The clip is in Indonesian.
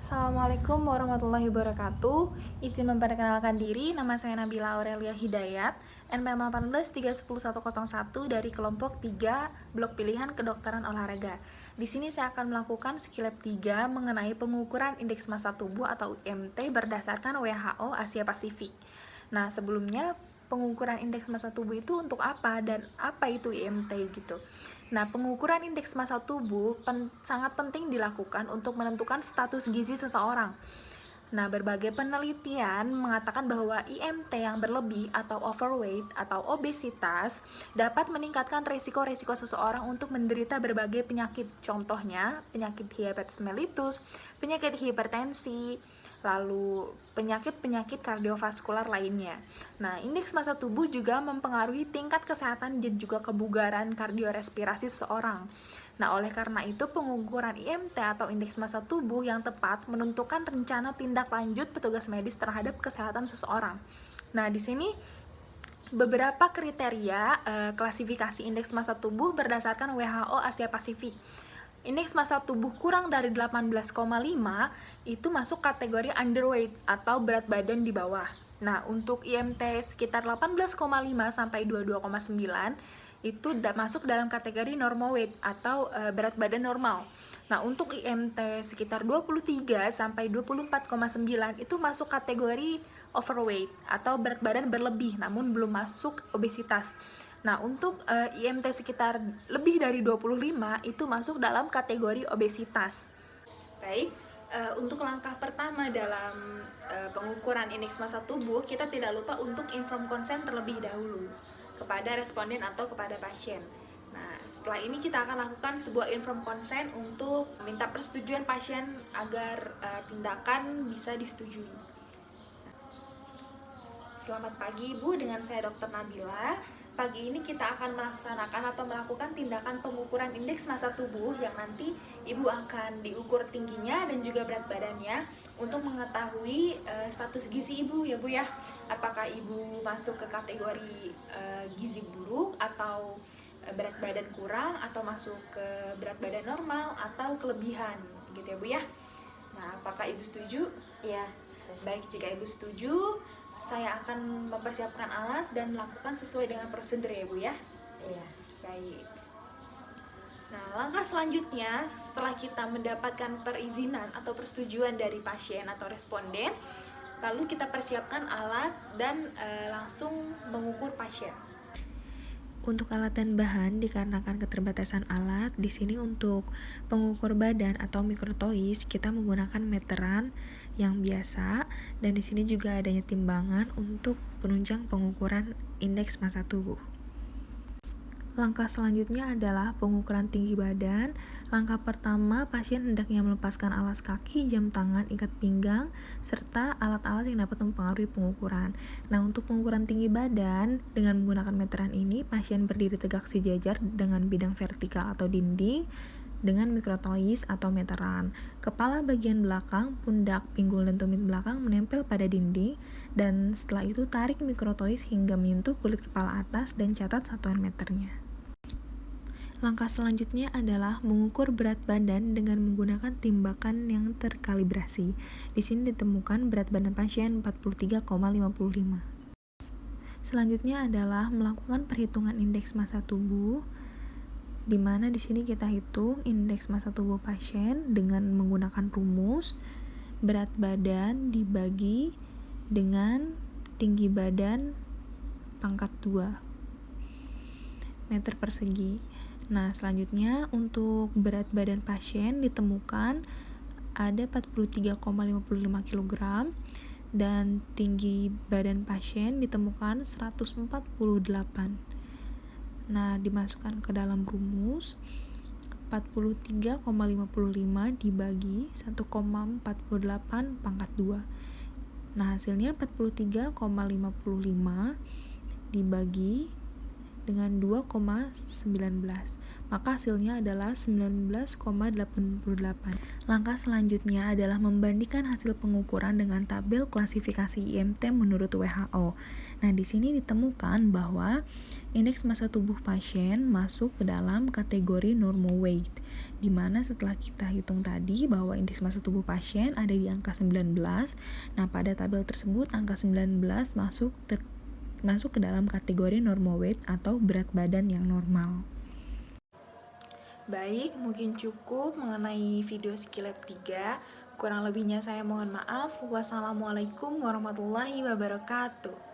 Assalamualaikum warahmatullahi wabarakatuh. Izin memperkenalkan diri, nama saya Nabila Aurelia Hidayat, NPM 183101 dari kelompok 3 Blok Pilihan Kedokteran Olahraga. Di sini saya akan melakukan skill lab 3 mengenai pengukuran indeks massa tubuh atau IMT berdasarkan WHO Asia Pasifik. Nah, sebelumnya pengukuran indeks massa tubuh itu untuk apa dan apa itu IMT gitu. Nah, pengukuran indeks massa tubuh sangat penting dilakukan untuk menentukan status gizi seseorang. Nah, berbagai penelitian mengatakan bahwa IMT yang berlebih atau overweight atau obesitas dapat meningkatkan risiko-risiko seseorang untuk menderita berbagai penyakit. Contohnya, penyakit diabetes mellitus, penyakit hipertensi, lalu penyakit-penyakit kardiovaskular lainnya. Nah, indeks massa tubuh juga mempengaruhi tingkat kesehatan dan juga kebugaran kardiorespirasi seseorang. Nah, oleh karena itu pengukuran IMT atau indeks massa tubuh yang tepat menentukan rencana tindak lanjut petugas medis terhadap kesehatan seseorang. Nah, di sini beberapa kriteria klasifikasi indeks massa tubuh berdasarkan WHO Asia Pasifik. Indeks massa tubuh kurang dari 18,5 itu masuk kategori underweight atau berat badan di bawah. Nah, untuk IMT sekitar 18,5 sampai 22,9 itu masuk dalam kategori normal weight atau berat badan normal. Nah, untuk IMT sekitar 23 sampai 24,9 itu masuk kategori overweight atau berat badan berlebih namun belum masuk obesitas. Nah, untuk IMT sekitar lebih dari 25 itu masuk dalam kategori obesitas. Baik, untuk langkah pertama dalam pengukuran indeks massa tubuh, kita tidak lupa untuk inform consent terlebih dahulu kepada responden atau kepada pasien. Nah, setelah ini kita akan lakukan sebuah inform consent untuk minta persetujuan pasien agar tindakan bisa disetujui. Selamat pagi Ibu, dengan saya Dr. Nabila. Pagi ini kita akan melaksanakan atau melakukan tindakan pengukuran indeks massa tubuh yang nanti Ibu akan diukur tingginya dan juga berat badannya untuk mengetahui status gizi Ibu ya Bu ya. Apakah Ibu masuk ke kategori gizi buruk atau berat badan kurang atau masuk ke berat badan normal atau kelebihan gitu ya Bu ya. Nah, apakah Ibu setuju? Iya. Baik, jika Ibu setuju, saya akan mempersiapkan alat dan melakukan sesuai dengan prosedur ya Bu ya. Iya. Baik. Nah, langkah selanjutnya setelah kita mendapatkan perizinan atau persetujuan dari pasien atau responden, lalu kita persiapkan alat dan langsung mengukur pasien. Untuk alat dan bahan dikarenakan keterbatasan alat, di sini untuk pengukur badan atau mikrotois kita menggunakan meteran yang biasa, dan di sini juga adanya timbangan untuk penunjang pengukuran indeks massa tubuh. Langkah selanjutnya adalah pengukuran tinggi badan. Langkah pertama, pasien hendaknya melepaskan alas kaki, jam tangan, ikat pinggang, serta alat-alat yang dapat mempengaruhi pengukuran. Nah, untuk pengukuran tinggi badan, dengan menggunakan meteran ini, pasien berdiri tegak sejajar dengan bidang vertikal atau dinding, dengan mikrotois atau meteran. Kepala bagian belakang, pundak, pinggul, dan tumit belakang menempel pada dinding, dan setelah itu tarik mikrotois hingga menyentuh kulit kepala atas dan catat satuan meternya. Langkah selanjutnya adalah mengukur berat badan dengan menggunakan timbakan yang terkalibrasi. Di sini ditemukan berat badan pasien 43,55. Selanjutnya adalah melakukan perhitungan indeks massa tubuh, di mana di sini kita hitung indeks massa tubuh pasien dengan menggunakan rumus berat badan dibagi dengan tinggi badan pangkat 2 meter persegi. Nah, selanjutnya untuk berat badan pasien ditemukan ada 43,55 kg dan tinggi badan pasien ditemukan 148. Nah, dimasukkan ke dalam rumus 43,55 dibagi 1,48 pangkat 2. Nah, hasilnya 43,55 dibagi dengan 2,19. maka hasilnya adalah 19,88. Langkah selanjutnya adalah membandingkan hasil pengukuran dengan tabel klasifikasi IMT menurut WHO. Nah, di sini ditemukan bahwa indeks massa tubuh pasien masuk ke dalam kategori normal weight, di mana setelah kita hitung tadi bahwa indeks massa tubuh pasien ada di angka 19. Nah, pada tabel tersebut angka 19 masuk ke dalam kategori normal weight atau berat badan yang normal. Baik, mungkin cukup mengenai video Skillab 3. Kurang lebihnya saya mohon maaf. Wassalamualaikum warahmatullahi wabarakatuh.